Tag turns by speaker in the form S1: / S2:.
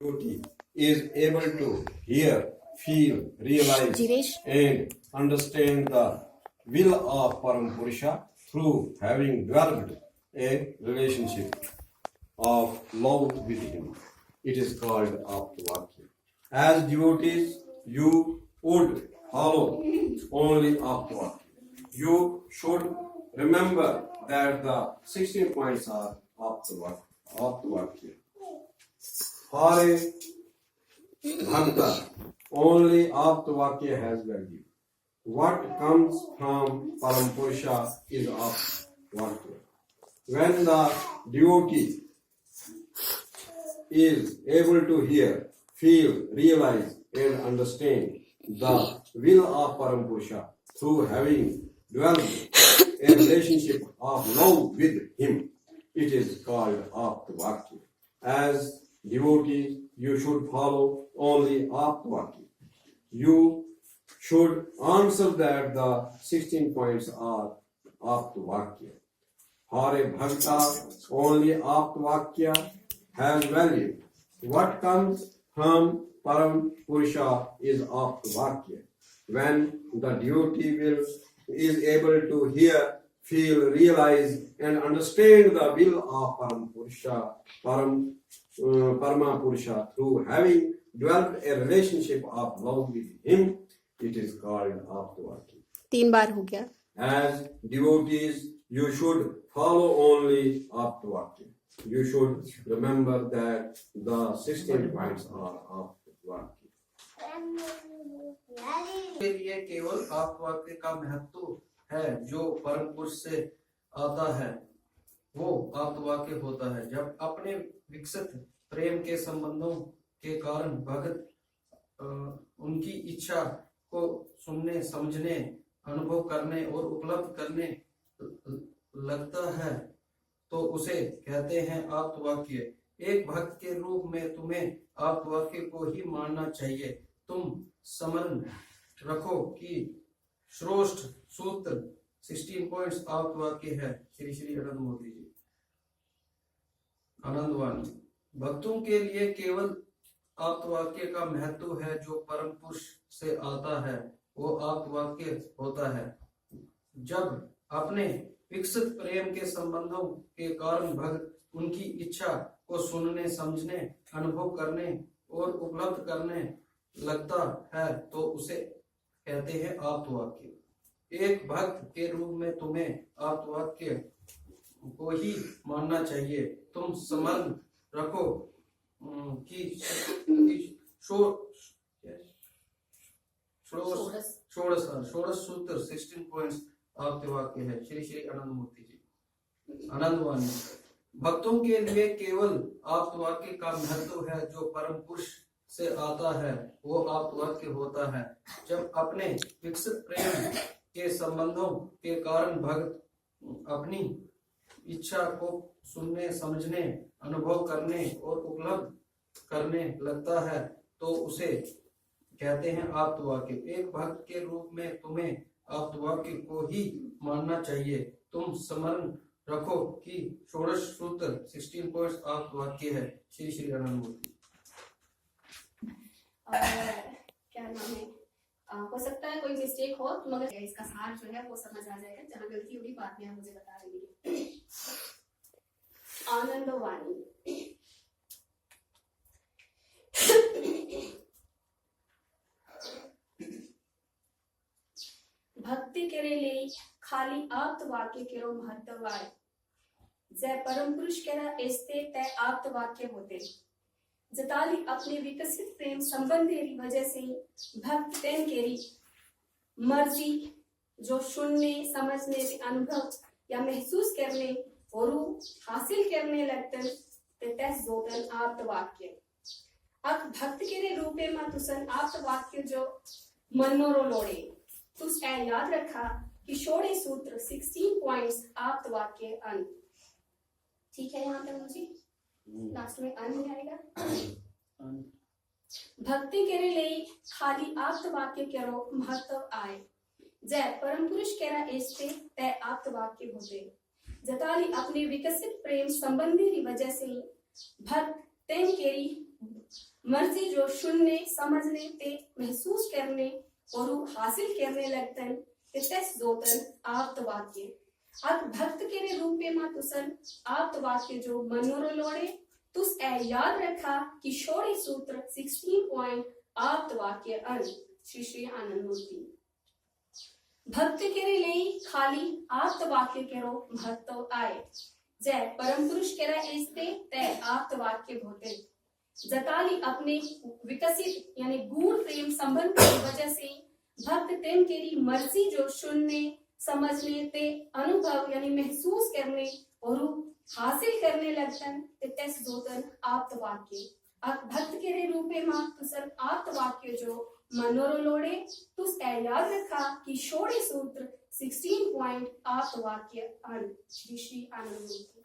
S1: devotee is able to hear, feel, realize, and understand the will of Param Purusha through having developed a relationship of love with him. It is called Aptavakya. As devotees, you would follow only Aptavakya. You should remember that the 16 points are Aptavakya. For a Bhakta, only Aptavakya has value. What comes from Parampurusha is Aptavakya. When the devotee is able to hear, feel, realize, and understand the will of Parampurusha through having developed a relationship of love with him, it is called Aptavakya. As devotees, you should follow only Aptavakya. You should answer that the 16 points are Aptavakya. For a Bhakta, only Aptavakya has value. What comes from Param Purusha is Aptavakya. When the devotee is able to hear, feel, realize, and understand the will of Param Purusha, Parama Purusha through having developed a relationship of love with him, it is called Aptavakya.
S2: 3 बार हो गया.
S1: As devotees, you should follow only Aptavakya. You should remember that the 16 points are Aptavakya.
S3: के लिए केवल आत्मवाक्य का महत्व है जो परम पुरुष से आता है, वो आत्मवाक्य होता है. जब अपने विकसित प्रेम के संबंधों के कारण भगत उनकी इच्छा को सुनने, समझने, अनुभव करने और उपलब्ध करने लगता है तो उसे कहते हैं आप्तवाक्य. एक भक्त के रूप में तुम्हें आप्तवाक्य को ही मानना चाहिए. तुम स्मरण रखो कि श्रेष्ठ सूत्र 16 पॉइंट्स आप्तवाक्य है. श्री श्री आनंद मूर्ति जी. आनंदवाणी. भक्तों के लिए केवल आप्तवाक्य का महत्व है जो परम पुरुष से आता है, वो आप्तवाक्य होता है. जब अपने विकसित प्रेम के संबंधों के कारण भक्त उनकी इच्छा को सुनने, समझने, अनुभव करने और उपलब्ध करने लगता है तो उसे कहते हैं आप्तवाक्य. एक भक्त के रूप में तुम्हें आप्तवाक्य को ही मानना चाहिए. तुम स्मरण रखो कि षोडश सूत्र 16 पॉइंट्स आप्तवाक्य है. श्री श्री आनंद मूर्ति जी. आनंदवाणी. भक्तों के लिए केवल आप्तवाक्य का महत्व है जो परम पुरुष से आता है, वो आप्तवाक्य होता है. जब अपने विकसित प्रेम के संबंधों के कारण भक्त अपनी इच्छा को सुनने, समझने, अनुभव करने और उपलब्ध करने लगता है तो उसे कहते हैं आप्तवाक्य. एक भक्त के रूप में तुम्हें आप्तवाक्य को ही मानना चाहिए. तुम स्मरण रखो कि षोडश सूत्र 16 पॉइंट्स आप्तवाक्य है. श्री श्री आनंद मूर्ति.
S2: क्या नाम है, हो सकता है कोई मिस्टेक हो, मगर इसका सार जो है वो समझ आ जाएगा. जहाँ गलती होगी बाद में आप मुझे बता देंगे. आनंदवाणी. भक्ति करे ले खाली आप्तवाक्य केरो महत्व आए. जय परम पुरुष केरा ऐसे तय आप्तवाक्य होते. जताली अपने विकसित प्रेम संबंधेरी वजह से भक्त तेन केरी मर्जी जो सुनने, समझने, अनुभव या महसूस करने और हासिल करने लगते तैस जोतन आप्तवाक्य. अक भक्त केरे रूपे में तुसन आप्तवाक्य जो मनोरो लोड़े. तुस ऐ याद रखा कि षोडे सूत्र 16 पॉइंट्स आप्तवाक्य अन. ठीक है, यहाँ तक मुझे लास्ट में अन ही आएगा. भक्ति करे ले खाली आप्तवाक्य केरो महत्व आए. जय परम पुरुष केरा ऐसे तय आप्तवाक्य होते. जताली अपने विकसित प्रेम संबंधी वजह से भक्त तेन केरी मर्जी जो सुनने समझने ते महसूस करने और हासिल करने लगतन ते तस जोतन आप्त वाक्य अत भक्त के रूपे मा तुसन आप्त वाक्य जो मनोरो लोड़े तुस ए याद रखा कि शोड़ी सूत्र 16 पॉइंट आप्त वाक्य अन श्री श्री आनंद मूर्ति भक्त के लिए खाली आप्त वाक्य केरो महत्व आए जय परम पुरुष केरा इसते तय आप्त वाक्य होते जताली अपने विकसित यानी गुण प्रेम संबंध की वजह से भक्त तेम केरी मर्जी जो सुनने समझने ते अनुभव यानी महसूस करने और हासिल करने लगतन ते तस जोतन आप्त वाक्य अब भक्त के रूपे मा तुसन आप्त वाक्य जो मनोरो लोड़े तुस ए याद रखा कि शोड़े सूत्र 16 पॉइंट आप्त वाक्य अन श्री श्री आनंद